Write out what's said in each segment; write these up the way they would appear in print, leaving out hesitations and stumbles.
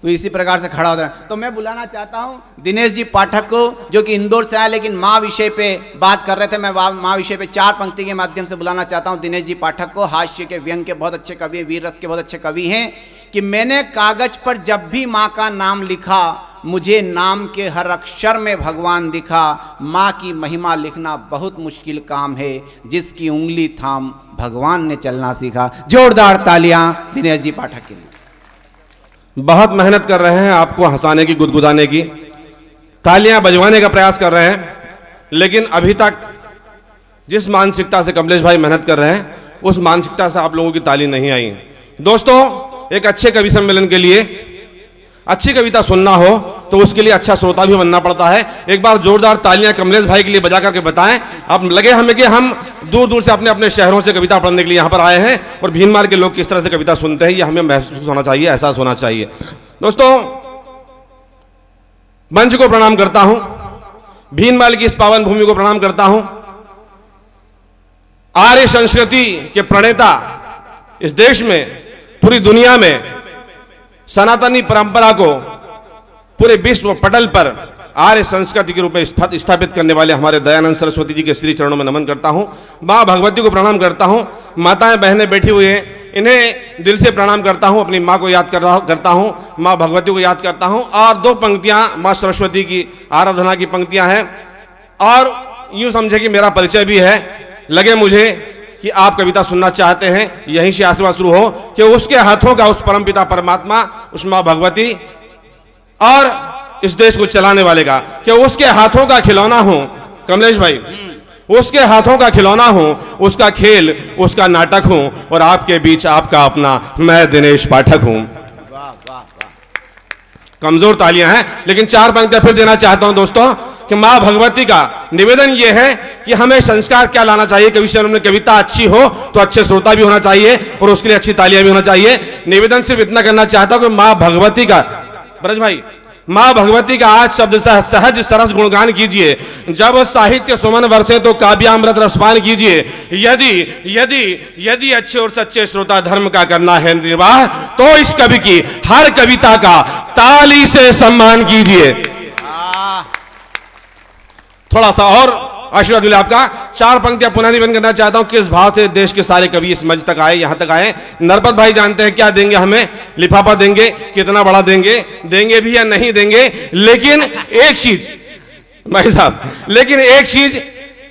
तो इसी प्रकार से खड़ा होता है। तो मैं बुलाना चाहता हूँ दिनेश जी पाठक को, जो कि इंदौर से आए लेकिन माँ विषय पे बात कर रहे थे। मैं माँ विषय पे 4 पंक्ति के माध्यम से बुलाना चाहता हूँ दिनेश जी पाठक को। हास्य के, व्यंग के बहुत अच्छे कवि, वीर रस के बहुत अच्छे कवि हैं। कि मैंने कागज पर जब भी माँ का नाम लिखा, मुझे नाम के हर अक्षर में भगवान दिखा। माँ की महिमा लिखना बहुत मुश्किल काम है, जिसकी उंगली थाम भगवान ने चलना सीखा। जोरदार तालियां दिनेश जी पाठक के लिए। बहुत मेहनत कर रहे हैं आपको हंसाने की, गुदगुदाने की, तालियां बजवाने का प्रयास कर रहे हैं, लेकिन अभी तक जिस मानसिकता से कमलेश भाई मेहनत कर रहे हैं, उस मानसिकता से आप लोगों की ताली नहीं आई। दोस्तों, एक अच्छे कवि सम्मेलन के लिए अच्छी कविता सुनना हो तो उसके लिए अच्छा श्रोता भी बनना पड़ता है। एक बार जोरदार तालियां कमलेश भाई के लिए बजा करके बताएं। अब लगे हमें कि हम दूर दूर से अपने अपने शहरों से कविता पढ़ने के लिए यहाँ पर आए हैं और भीनमार के लोग किस तरह से कविता सुनते हैं, ये हमें महसूस होना चाहिए, एहसास होना चाहिए। दोस्तों, मंच को प्रणाम करता हूं, भीनमाल की इस पावन भूमि को प्रणाम करता हूं। आर्य संस्कृति के प्रणेता इस देश में, पूरी दुनिया में सनातनी परंपरा को पूरे विश्व पटल पर आर्य संस्कृति के रूप में स्थापित करने वाले हमारे दयानंद सरस्वती जी के श्री चरणों में नमन करता हूं। मां भगवती को प्रणाम करता हूं। माताएं बहनें बैठी हुई हैं, इन्हें दिल से प्रणाम करता हूं। अपनी मां को याद करता हूं, मां भगवती को याद करता हूं। और 2 पंक्तियां मां सरस्वती की आराधना की पंक्तियां हैं। और यूं समझे कि मेरा परिचय भी है। लगे मुझे कि आप कविता सुनना चाहते हैं, यहीं से आशीर्वाद शुरू हो कि उसके हाथों का, उस परमपिता परमात्मा, उस मां भगवती और इस देश को चलाने वाले का, कि उसके हाथों का खिलौना हो कमलेश भाई, उसके हाथों का खिलौना हो, उसका खेल, उसका नाटक हो, और आपके बीच आपका अपना मैं दिनेश पाठक हूं। कमजोर तालियां हैं, लेकिन 4 पंक्तियां फिर देना चाहता हूं दोस्तों कि मां भगवती का निवेदन यह है कि हमें संस्कार क्या लाना चाहिए। कवि शरण में कविता अच्छी हो तो अच्छे श्रोता भी होना चाहिए और उसके लिए अच्छी तालियां भी होना चाहिए। निवेदन सिर्फ इतना करना चाहता हूं कि मां भगवती का, ब्रज भाई, मां भगवती का आज शब्द सहज सरस गुणगान कीजिए। जब साहित्य सुमन वर्षे तो काव्यामृत रसपान कीजिए। यदि यदि यदि अच्छे और सच्चे श्रोता धर्म का करना है निर्वाह, तो इस कवि की हर कविता का ताली से सम्मान कीजिए। थोड़ा सा और आशीर्वाद मिले आपका। 4 पंक्तियां पुनः निवेदन करना चाहता हूं। किस भाव से देश के सारे कवि इस मंच तक आए, यहां तक आए। नरपत भाई जानते हैं क्या देंगे हमें, लिफाफा देंगे, कितना बड़ा देंगे, देंगे भी या नहीं देंगे, लेकिन एक चीज भाई साहब, लेकिन एक चीज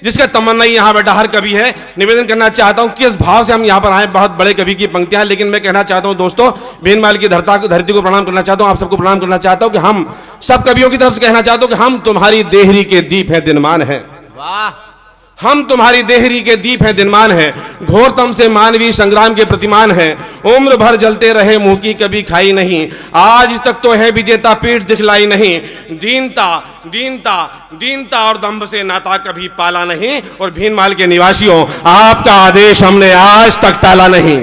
जिसका तमन्ना यहां बैठा हर कवि है, निवेदन करना चाहता हूं किस भाव से हम यहां पर आए। बहुत बड़े कवि की पंक्तियां, लेकिन मैं कहना चाहता हूं दोस्तों, भीनमाल की धरती को प्रणाम करना चाहता हूं, आप सबको प्रणाम करना चाहता हूं कि हम सब कवियों की तरफ से कहना चाहता हूं कि हम तुम्हारी देहरी के दीप हैं, दिनमान है। वाह, हम तुम्हारी देहरी के दीप हैं, दिनमान है। घोरतम से मानवीय संग्राम के प्रतिमान है। उम्र भर जलते रहे, मुंह की कभी खाई नहीं, आज तक तो है विजेता, पीठ दिखलाई नहीं। दीनता दीनता दीनता और दंभ से नाता कभी पाला नहीं, और भीनमाल के निवासियों, आपका आदेश हमने आज तक टाला नहीं।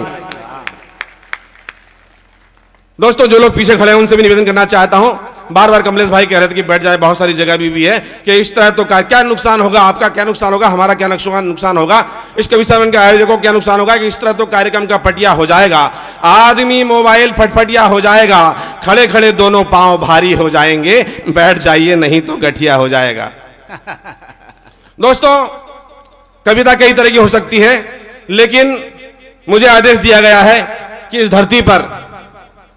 दोस्तों, जो लोग पीछे खड़े हैं उनसे भी निवेदन करना चाहता हूं। बार बार कमलेश भाई कह रहे थे कि बैठ जाए, बहुत सारी जगह भी है कि इस तरह तो क्या नुकसान होगा, आपका क्या नुकसान होगा, हमारा क्या नुकसान होगा, इस कवि सम्मेलन के आयोजकों को क्या नुकसान होगा कि इस तरह तो कार्यक्रम का पटिया हो जाएगा, आदमी मोबाइल फटफटिया हो जाएगा, खड़े खड़े दोनों पांव भारी हो जाएंगे, बैठ जाइए नहीं तो गठिया हो जाएगा। दोस्तों, कविता कई तरह की हो सकती है, लेकिन मुझे आदेश दिया गया है कि इस धरती पर,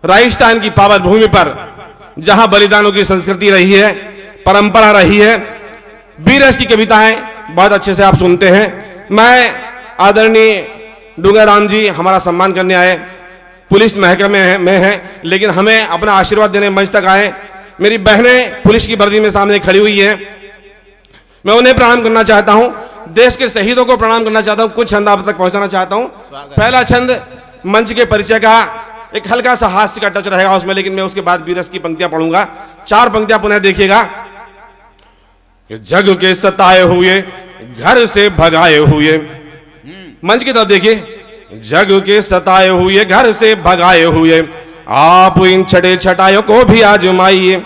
राजस्थान की पावन भूमि पर, जहां बलिदानों की संस्कृति रही है, परंपरा रही है, वीरस की कविताएं बहुत अच्छे से आप सुनते हैं। मैं आदरणीय डूंगराम जी हमारा सम्मान करने आए, पुलिस महकमे में हैं, लेकिन हमें अपना आशीर्वाद देने मंच तक आए। मेरी बहनें पुलिस की वर्दी में सामने खड़ी हुई हैं, मैं उन्हें प्रणाम करना चाहता हूं। देश के शहीदों को प्रणाम करना चाहता हूं। कुछ छंद आप तक पहुंचाना चाहता हूं। पहला छंद मंच के परिचय का, एक हल्का सा हास्य का टच रहेगा उसमें, लेकिन मैं उसके बाद वीरस की पंक्तियां पढ़ूंगा। 4 पंक्तियां पुनः देखिएगा। जग के सताए हुए, घर से भगाए हुए, मंच की तरफ देखिए। जग के सताए हुए, घर से भगाए हुए, आप इन छठे छटायों को भी आजमाइए।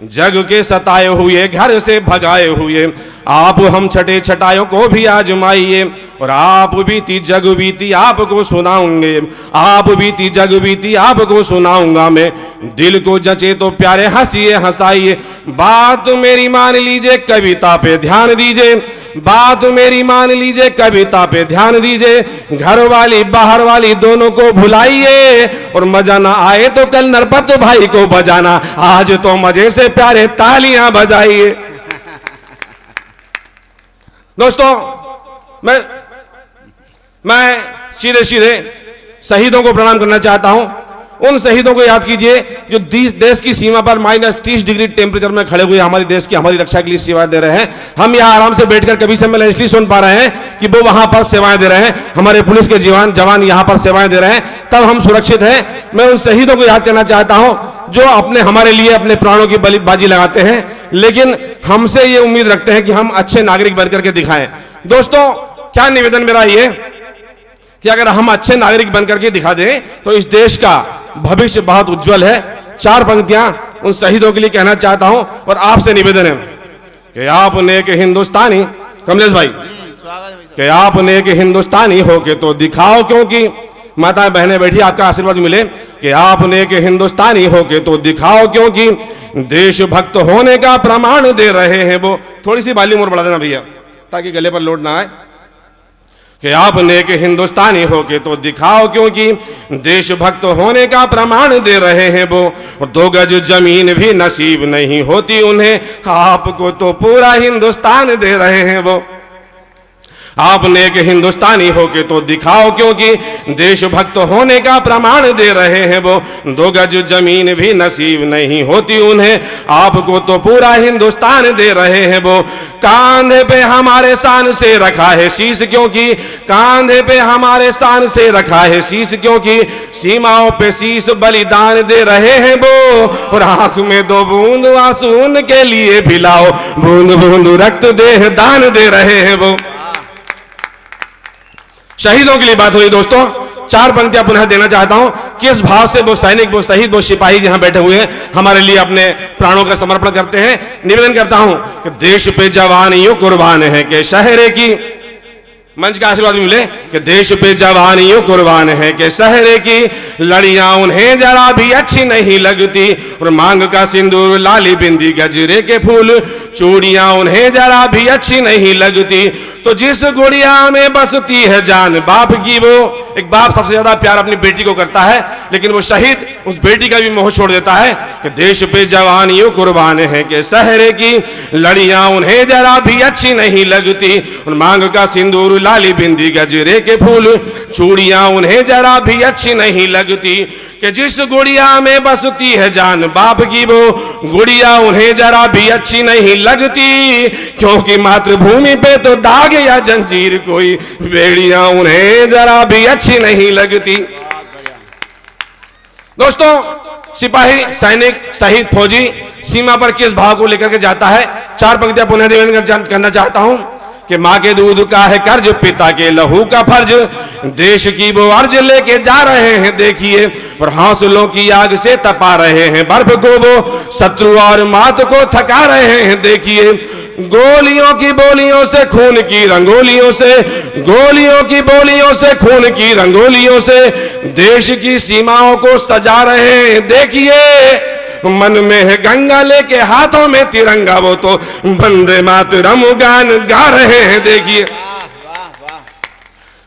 जग के सताए हुए, घर से भगाए हुए, आप हम छठे छटायों को भी आजमाइए। और आप बीती जग बीती आपको सुनाऊंगे, आप बीती जग बीती आपको सुनाऊंगा मैं। दिल को जचे तो प्यारे हंसिए हंसाइए, बात मेरी मान लीजिए, कविता पे ध्यान दीजिए, बात मेरी मान लीजिए, कविता पे ध्यान दीजिए। घर वाली बाहर वाली दोनों को भुलाइए, और मजा ना आए तो कल नरपत भाई को बजाना, आज तो मजे से प्यारे तालियां बजाइए। दोस्तों, मैं सीधे सीधे शहीदों को प्रणाम करना चाहता हूं। उन शहीदों को याद कीजिए जो देश की सीमा पर -30 डिग्री टेम्परेचर में खड़े हुए हमारे देश की, हमारी रक्षा के लिए सेवाएं दे रहे हैं। हम यहाँ आराम से बैठकर कभी सम्मेलन इसलिए सुन पा रहे हैं कि वो वहां पर सेवाएं दे रहे हैं, हमारे पुलिस के जवान यहाँ पर सेवाएं दे रहे हैं, तब हम सुरक्षित हैं। मैं उन शहीदों को याद करना चाहता हूं जो हमारे लिए अपने प्राणों की बाजी लगाते हैं, लेकिन हमसे ये उम्मीद रखते हैं कि हम अच्छे नागरिक बनकर के दिखाएं। दोस्तों, क्या निवेदन मेरा ये कि अगर हम अच्छे नागरिक बनकर के दिखा दें तो इस देश का भविष्य बहुत उज्जवल है। 4 पंक्तियां उन शहीदों के लिए कहना चाहता हूं, और आपसे निवेदन है कि आपने एक हिंदुस्तानी, कमलेश भाई, कि आपने एक हिंदुस्तानी होके तो दिखाओ, क्योंकि माता बहनें बैठी, आपका आशीर्वाद मिले, कि आपने एक हिंदुस्तानी होके तो दिखाओ, क्योंकि देशभक्त होने का प्रमाण दे रहे हैं वो। थोड़ी सी वॉल्यूम और बढ़ा देना भैया ताकि गले पर लोड ना आए। कि आपने एक हिंदुस्तानी होके तो दिखाओ, क्योंकि देशभक्त होने का प्रमाण दे रहे हैं वो। 2 गज जमीन भी नसीब नहीं होती उन्हें, आपको तो पूरा हिंदुस्तान दे रहे हैं वो। आपने एक हिंदुस्तानी होके तो दिखाओ, क्योंकि देशभक्त होने का प्रमाण दे रहे हैं वो। 2 गज जमीन भी नसीब नहीं होती उन्हें, आपको तो पूरा हिंदुस्तान दे रहे हैं वो। कांधे पे हमारे शान से रखा है शीश, क्योंकि कांधे पे हमारे शान से रखा है शीश, क्योंकि सीमाओं पे शीश बलिदान दे रहे हैं वो। और आंख में 2 बूंद आंसू उनके लिए भिलाओ, बूंद बूंद रक्त देह दान दे रहे हैं वो। शहीदों के लिए बात हुई दोस्तों। 4 पंक्तियां पुनः देना चाहता हूं, किस भाव से वो सैनिक, वो शहीद, वो सिपाही जहां बैठे हुए हैं हमारे लिए अपने प्राणों का समर्पण करते हैं। निवेदन करता हूं कि देश पे जवान यूं कुर्बान है कि शहरे की, मंच का आशीर्वाद भी मिले, कि देश पे जवान यूं कुर्बान है कि शहरे की लड़ियां उन्हें जरा भी अच्छी नहीं लगती। और मांग का सिंदूर, लाली बिंदी, गजरे के फूल, चूड़ियां उन्हें जरा भी अच्छी नहीं लगती। तो जिस गुड़िया में बसती है जान बाप की, वो एक बाप सबसे ज्यादा प्यार अपनी बेटी को करता है, लेकिन वो शहीद उस बेटी का भी मोह छोड़ देता है। कि देश पे जवान यूं कुर्बान है कि शहरे की लड़ियां उन्हें जरा भी अच्छी नहीं लगती। और मांग का सिंदूर, लाली बिंदी, गजरे के फूल, चूड़ियां उन्हें जरा भी अच्छी नहीं लगती। कि जिस गुड़िया में बसती है जान बाप की, वो गुड़िया उन्हें जरा भी अच्छी नहीं लगती। क्योंकि मातृभूमि पे तो दाग या जंजीर कोई, बेड़ियां उन्हें जरा भी अच्छी नहीं लगती। दोस्तों, सिपाही, सैनिक, शहीद, फौजी सीमा पर किस भाव को लेकर के जाता है। 4 पंक्तियां पुनः निवेदन करना चाहता हूं कि माँ के दूध का है कर्ज, पिता के लहू का फर्ज, देश की वो अर्ज लेके जा रहे हैं देखिए। और हौसलों की आग से तपा रहे हैं बर्फ को वो, शत्रु और मात को थका रहे हैं देखिए। गोलियों की बोलियों से, खून की रंगोलियों से, गोलियों की बोलियों से, खून की रंगोलियों से देश की सीमाओं को सजा रहे हैं देखिए। मन में है गंगा लेके हाथों में तिरंगा, वो तो वंदे मातरम गान गा रहे हैं देखिए।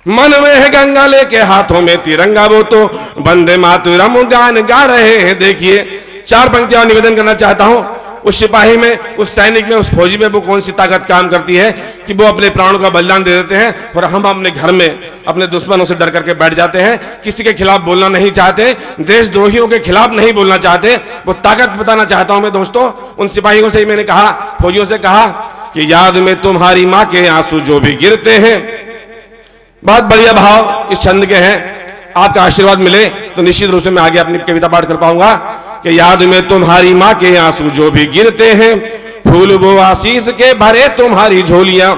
मन में है गंगा लेके हाथों में तिरंगा, वो तो वंदे मातरम गान गा रहे हैं देखिए। 4 पंक्तियां निवेदन करना चाहता हूं, उस सिपाही में, उस सैनिक में, उस फौजी में वो कौन सी ताकत काम करती है कि वो अपने प्राणों का बलिदान दे देते हैं। और हम अपने घर में अपने दुश्मनों से डर करके बैठ जाते हैं, किसी के खिलाफ बोलना नहीं चाहते, देशद्रोहियों के खिलाफ नहीं बोलना चाहते। वो ताकत बताना चाहता हूं मैं दोस्तों। उन सिपाहियों से ही मैंने कहा, फौजियों से कहा कि याद में तुम्हारी माँ के आंसू जो भी गिरते हैं। बहुत बढ़िया भाव इस छंद के हैं, आपका आशीर्वाद मिले तो निश्चित रूप से मैं आगे अपनी कविता पाठ कर पाऊंगा। कि याद में तुम्हारी माँ के आंसू जो भी गिरते हैं, फूल वो आशीष के भरे तुम्हारी झोलियां,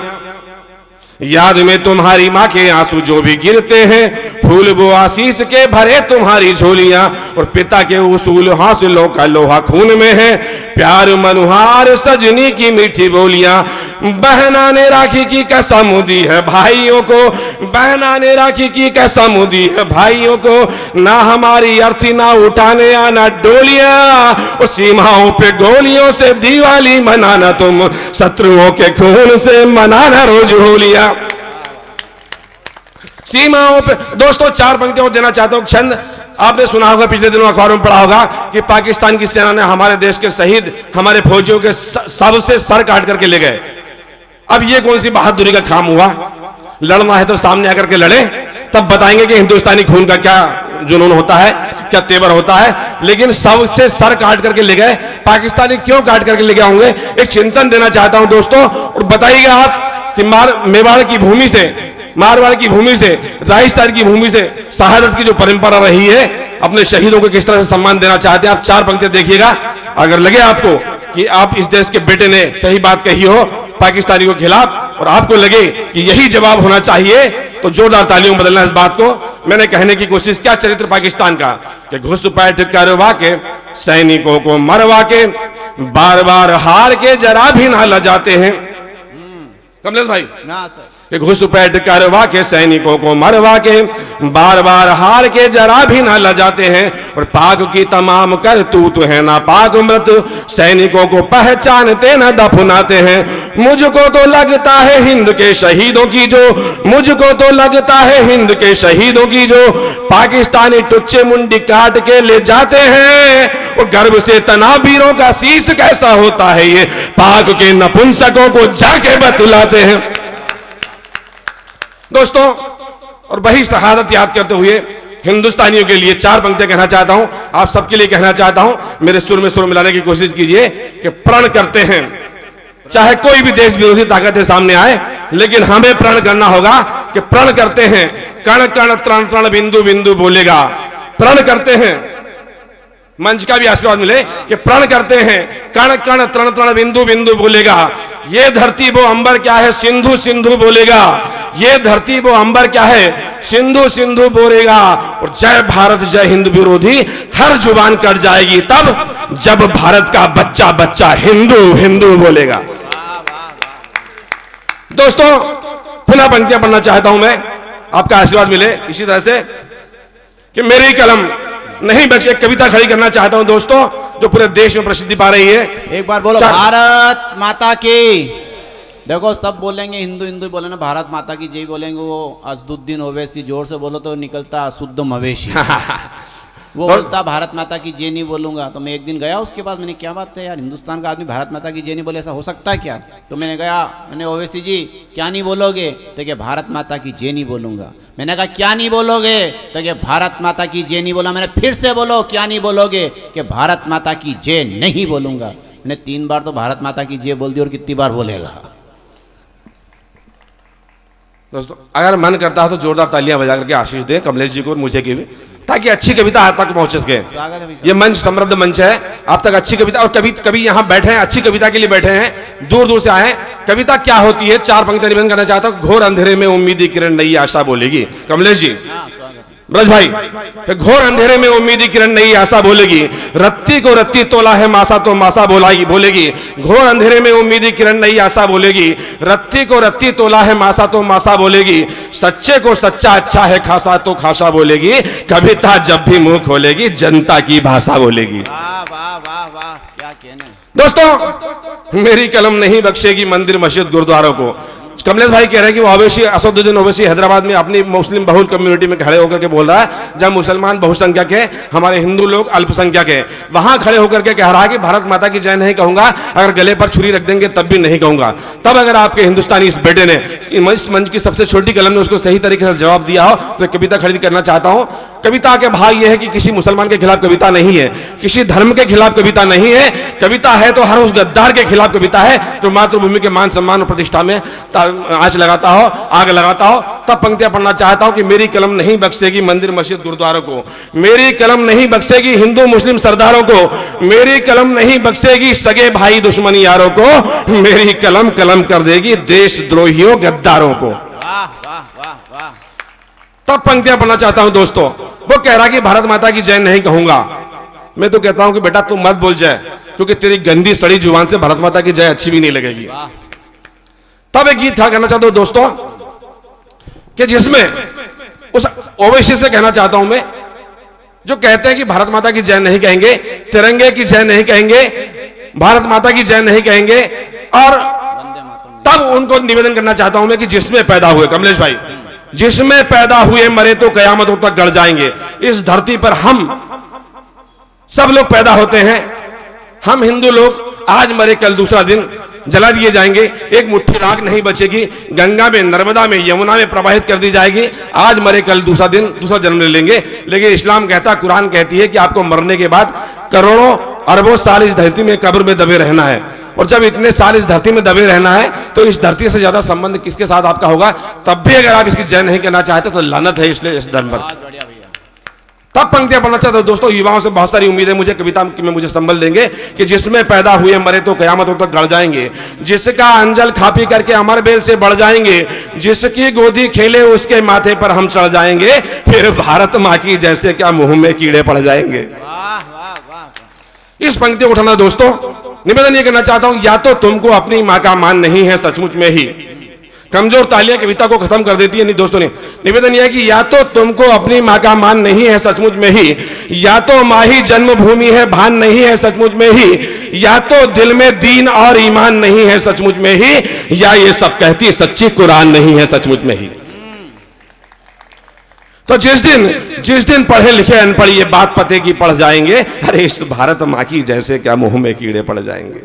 याद में तुम्हारी माँ के आंसू जो भी गिरते हैं, फूल वो आशीष के भरे तुम्हारी झोलियां, और पिता के उसूल हासिलों का लोहा खून में है, प्यार मनुहार सजनी की मीठी बोलियां। बहना ने राखी की कसम दी है भाइयों को, बहना ने राखी की कसम दी है भाइयों को, ना हमारी अर्थी ना उठाने आना डोलियां, और सीमाओं पे गोलियों से दिवाली मनाना तुम, शत्रुओं के खून से मनाना रोज होलियां। सीमाओं पे दोस्तों 4 पंक्तियां और देना चाहता हूं। छंद आपने सुना होगा, पिछले दिनों अखबारों में पढ़ा होगा कि पाकिस्तान की सेना ने हमारे देश के शहीद हमारे फौजियों के सबसे सर काट करके ले गए। अब ये कौन सी बहादुरी का काम हुआ? लड़ना है तो सामने आकर के लड़े, तब बताएंगे कि हिंदुस्तानी खून का क्या जुनून होता है, क्या तेवर होता है। लेकिन सबसे सर काट करके ले गए। पाकिस्तानी क्यों काट करके ले गए होंगे? एक चिंतन देना चाहता हूं दोस्तों, और बताइएगा आप कि मेवाड़ की भूमि से, मारवाड़ की भूमि से, राजस्थान की भूमि से शहादत की जो परंपरा रही है, अपने शहीदों को किस तरह से सम्मान देना चाहते हैं। आप 4 पंक्तियां देखिएगा। अगर लगे आपको कि आप इस देश के बेटे ने सही बात कही हो पाकिस्तानी के खिलाफ, और आपको लगे कि यही जवाब होना चाहिए, तो जोरदार तालियों में बदलना इस बात को। मैंने कहने की कोशिश, क्या चरित्र पाकिस्तान का कि घुसपैठ करवा के सैनिकों को मरवा के बार बार हार के जरा भी ना लजाते हैं। कमलेश भाई, कि घुसपैठ करवा के सैनिकों को मरवा के बार बार हार के जरा भी ना लजाते हैं, और पाक की तमाम करतूत है ना पाक मृत, सैनिकों को पहचानते न दफनाते हैं। मुझको तो लगता है हिंद के शहीदों की जो, मुझको तो लगता है हिंद के शहीदों की जो, पाकिस्तानी टुच्चे मुंडी काट के ले जाते हैं, और गर्व से तनावीरों का शीश कैसा होता है ये पाक के नपुंसकों को जाके बतलाते हैं। दोस्तों, और वही शहादत याद करते हुए हिंदुस्तानियों के लिए 4 पंक्तियां कहना चाहता हूं, आप सबके लिए कहना चाहता हूं। मेरे सुर में सुर मिलाने की कोशिश कीजिए कि प्रण करते हैं, चाहे कोई भी देश विरोधी ताकतें सामने आए, लेकिन हमें प्रण करना होगा कि प्रण करते हैं, कण कण तृण तृण बिंदु बिंदु बोलेगा। प्रण करते हैं, मंच का भी आशीर्वाद मिले कि प्रण करते हैं, कण कण तृण तृण बिंदु बिंदु बोलेगा। ये धरती वो अंबर क्या है, सिंधु सिंधु बोलेगा। ये धरती वो अंबर क्या है, सिंधु सिंधु बोलेगा। और जय भारत जय हिंद विरोधी हर जुबान कट जाएगी तब जब भारत का बच्चा बच्चा हिंदू हिंदू बोलेगा। दोस्तों, पुनः पंक्तियां पढ़ना चाहता हूं मैं, आपका आशीर्वाद मिले इसी तरह से कि मेरी कलम नहीं बख्शे। एक कविता खड़ी करना चाहता हूं दोस्तों, जो पूरे देश में प्रसिद्धि पा रही है। एक बार बोलो भारत माता की। देखो सब बोलेंगे हिंदू हिंदू बोले ना, भारत माता की जय बोलेंगे। वो असदुद्दीन ओवैसी जोर से बोलो तो निकलता शुद्ध मवेशी। वो बोलता भारत माता की जय नहीं बोलूंगा। तो मैं एक दिन गया उसके पास, मैंने क्या बात है यार, हिंदुस्तान का आदमी भारत माता की जय नहीं बोले, ऐसा हो सकता है क्या? तो मैंने गया, मैंने ओवैसी जी क्या नहीं बोलोगे? तो क्या भारत माता की जय नहीं बोलूंगा। मैंने कहा क्या नहीं बोलोगे? तो क्या भारत माता की जय नहीं बोला। मैंने फिर से बोलो क्या नहीं बोलोगे? कि भारत माता की जय नहीं बोलूंगा। मैंने 3 बार तो भारत माता की जय बोल दी, और कितनी बार बोलेगा? दोस्तों, अगर मन करता है तो जोरदार तालियां बजा करके आशीष दें कमलेश जी को और मुझे की भी, ताकि अच्छी कविता आप तक पहुंच सके। ये मंच समृद्ध मंच है, आप तक अच्छी कविता, और कभी यहाँ बैठे हैं अच्छी कविता के लिए बैठे हैं, दूर दूर से आए। कविता क्या होती है? 4 पंक्तियां निवेदन करना चाहता हूं। घोर अंधेरे में उम्मीदी किरण नई आशा बोलेगी। कमलेश जी, ब्रज भाई, घोर अंधेरे में उम्मीदी किरण नई आशा बोलेगी, रत्ती को रत्ती तोला है मासा तो मासा बोलेगी। घोर अंधेरे में उम्मीदी किरण नई आशा बोलेगी, रत्ती को रत्ती तोला है मासा तो मासा बोलेगी। सच्चे को सच्चा अच्छा है खासा तो खासा बोलेगी, कविता जब भी मुंह खोलेगी जनता की भाषा बोलेगी। वाह वाह वाह वाह, क्या कहना। दोस्तों, मेरी कलम नहीं बख्शेगी मंदिर मस्जिद गुरुद्वारों को। कमलेश भाई कह रहे हैं कि वो ओवैसी, असदुद्दीन ओवैसी हैदराबाद में अपनी मुस्लिम बहुल कम्युनिटी में खड़े होकर के बोल रहा है, जब मुसलमान बहुसंख्यक है, हमारे हिंदू लोग अल्पसंख्यक है, वहां खड़े होकर के कह रहा है कि भारत माता की जय नहीं कहूंगा, अगर गले पर छुरी रख देंगे तब भी नहीं कहूंगा। तब अगर आपके हिंदुस्तानी इस बेटे ने इस मंच की सबसे छोटी कलम ने उसको सही तरीके से जवाब दिया हो, तो कविता खड़ी करना चाहता हूं। कविता के भाग यह है कि किसी मुसलमान के खिलाफ कविता नहीं है, किसी धर्म के खिलाफ कविता नहीं है। कविता है तो हर उस गद्दार के खिलाफ कविता है जो मातृभूमि के मान सम्मान और प्रतिष्ठा में आंच लगाता हो, आग लगाता हो। तब पंक्तियां पढ़ना चाहता हूं कि मेरी कलम नहीं बख्शेगी मंदिर मस्जिद गुरुद्वारों को, मेरी कलम नहीं बख्शेगी हिंदू मुस्लिम सरदारों को, मेरी कलम नहीं बख्शेगी सगे भाई दुश्मनी यारों को, मेरी कलम कलम कर देगी देशद्रोहियों गद्दारों को। तब पंक्तियां पढ़ना चाहता हूं दोस्तों। वो कह रहा कि भारत माता की जय नहीं कहूंगा। मैं तो कहता हूं कि बेटा तू मत बोल जय, क्योंकि तेरी गंदी सड़ी जुबान से भारत माता की जय अच्छी भी नहीं लगेगी। तब एक गीत खड़ा करना चाहता हूं दोस्तों कि जिसमें उस ओवैसी से कहना चाहता हूं मैं, जो कहते हैं कि भारत माता की जय नहीं कहेंगे, तिरंगे की जय नहीं कहेंगे, भारत माता की जय नहीं कहेंगे, और तब उनको निवेदन करना चाहता हूं मैं कि जिसमें पैदा हुए, कमलेश भाई, जिसमें पैदा हुए मरे तो कयामतों तक गड़ जाएंगे। इस धरती पर हम सब लोग पैदा होते हैं। हम हिंदू लोग आज मरे कल दूसरा दिन जला दिए जाएंगे। एक मुट्ठी राख नहीं बचेगी, गंगा में, नर्मदा में, यमुना में प्रवाहित कर दी जाएगी। आज मरे कल दूसरा दिन दूसरा जन्म ले लेंगे। लेकिन इस्लाम कहता, कुरान कहती है कि आपको मरने के बाद करोड़ों अरबों साल इस धरती में कब्र में दबे रहना है। और जब इतने साल इस धरती में दबे रहना है तो इस धरती से ज्यादा संबंध किसके साथ आपका होगा? तब भी अगर आप इसकी जय नहीं करना चाहते तो लानत है इसलिए इस धर्म पर। तब पंक्तियां पढ़ना चाहता हूं दोस्तों। युवाओं से बहुत सारी उम्मीदें मुझे कविता में मुझे संबल देंगे कि जिसमें पैदा हुए मरे तो कयामतों तक गड़ जाएंगे, जिसका अंजल खापी करके अमर बेल से बढ़ जाएंगे, जिसकी गोदी खेले उसके माथे पर हम चढ़ जाएंगे, फिर भारत माँ की जैसे क्या मुंह में कीड़े पड़ जाएंगे। इस पंक्ति को उठाना दोस्तों। निवेदन ये करना चाहता हूं, या तो तुमको अपनी मां का मान नहीं है सचमुच में ही। कमजोर तालियां कविता को खत्म कर देती है। नहीं दोस्तों ने निवेदन यह है कि या तो तुमको अपनी मां का मान नहीं है सचमुच में ही, या तो मां ही जन्मभूमि है भान नहीं है सचमुच में ही, या तो दिल में दीन और ईमान नहीं है सचमुच में ही, या ये सब कहती सच्ची कुरान नहीं है सचमुच में ही। तो जिस दिन पढ़े लिखे अनपढ़ ये बात पते की पढ़ जाएंगे, अरे इस भारत मां की जैसे क्या मुंह में कीड़े पड़ जाएंगे।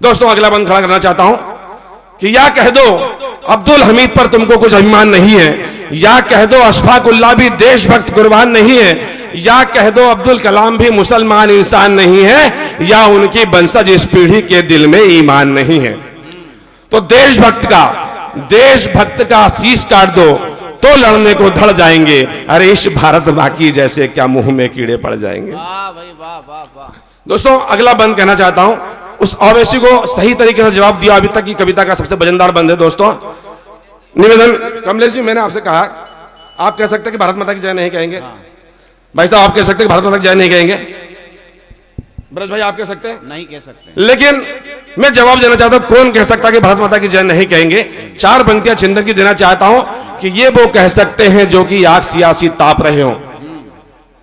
दोस्तों अगला बंद खड़ा करना चाहता हूं कि या कह दो अब्दुल हमीद पर तुमको कुछ अभिमान नहीं है, या कह दो अशफाक उल्लाह भी देशभक्त कुर्बान नहीं है, या कह दो अब्दुल कलाम भी मुसलमान इंसान नहीं है, या उनकी वंशज इस पीढ़ी के दिल में ईमान नहीं है। तो देशभक्त का शीश काट दो तो लड़ने को धड़ जाएंगे, अरे इस भारत मां की जैसे क्या मुंह में कीड़े पड़ जाएंगे। दोस्तों अगला बंद कहना चाहता हूं, उस ओवैसी को सही तरीके से जवाब दिया अभी तक की कविता का सबसे वजनदार बंद है दोस्तों। निवेदन, कमलेश जी मैंने आपसे कहा आप कह सकते हैं कि भारत माता की जय नहीं कहेंगे। भाई साहब आप कह सकते हैं कि भारत माता की जय नहीं कहेंगे। ब्रज भाई आप कह सकते हैं? नहीं कह सकते। लेकिन मैं जवाब देना चाहता हूं, कौन कह सकता है कि भारत माता की जय नहीं कहेंगे? चार पंक्तियां चिंतन की देना चाहता हूं कि ये वो कह सकते हैं जो कि आग सियासी ताप रहे हो।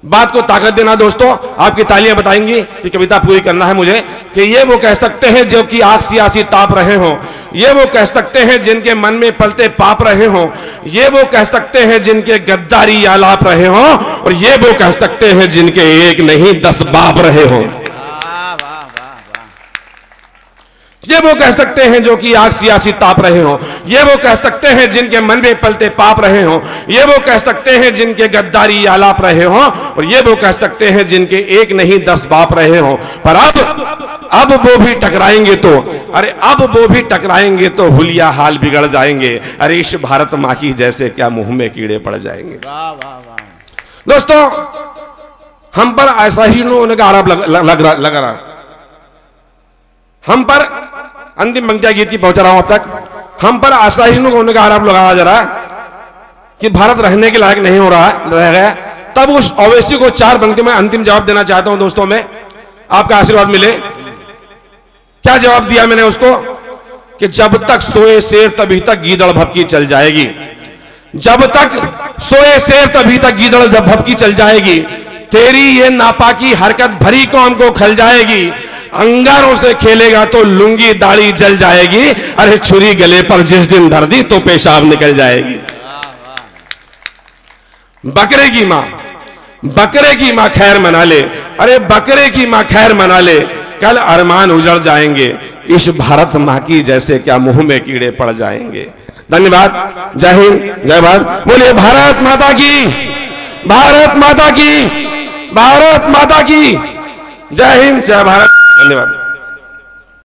बात को ताकत देना दोस्तों, आपकी तालियां बताएंगी कि कविता पूरी करना है मुझे, कि ये वो कह सकते हैं जो कि आग सियासी ताप रहे हो, ये वो कह सकते हैं जिनके मन में पलते पाप रहे हो, ये वो कह सकते हैं जिनके गद्दारी आलाप रहे हो, और ये वो कह सकते हैं जिनके एक नहीं 10 बाप रहे हो। ये वो कह सकते हैं जो कि आग सियासी ताप रहे हो, ये वो कह सकते हैं जिनके मन में पलते पाप रहे हो, ये वो कह सकते हैं जिनके गद्दारी आलाप रहे हो, और ये वो कह सकते हैं जिनके एक नहीं 10 बाप रहे हो। पर अब वो भी टकराएंगे तो, अरे अब वो भी टकराएंगे तो हुलिया हाल बिगड़ जाएंगे, अरे इस भारत मां की जैसे क्या मुंह में कीड़े पड़ जाएंगे। दोस्तों हम पर ऐसा ही उनका आरोप लग रहा, हम पर अंतिम पंक्तियां गीत की पहुंचा रहा हूं अब तक, हम पर आशाहीनों को उनका आरोप लगाया जा रहा है कि भारत रहने के लायक नहीं हो रहा रह गया। तब उस ओवैसी को चार पंक्ति में अंतिम जवाब देना चाहता हूं दोस्तों, मैं आपका आशीर्वाद मिले। क्या जवाब दिया मैंने उसको कि जब तक सोए शेर तभी तक गीदड़ भपकी चल जाएगी, जब तक सोए शेर तभी तक गीदड़ भपकी चल जाएगी, तेरी ये नापाकी हरकत भरी कौम को खल जाएगी, अंगारों से खेलेगा तो लुंगी दाढ़ी जल जाएगी, अरे छुरी गले पर जिस दिन धर दी तो पेशाब निकल जाएगी। बकरे की मां खैर मना ले, अरे बकरे की मां खैर मना ले, कल अरमान उजड़ जाएंगे, इस भारत मां की जैसे क्या मुंह में कीड़े पड़ जाएंगे। धन्यवाद, जय हिंद, जय भारत। बोलिए भारत माता की, भारत माता की, भारत माता की, जय हिंद, जय भारत। धन्यवाद।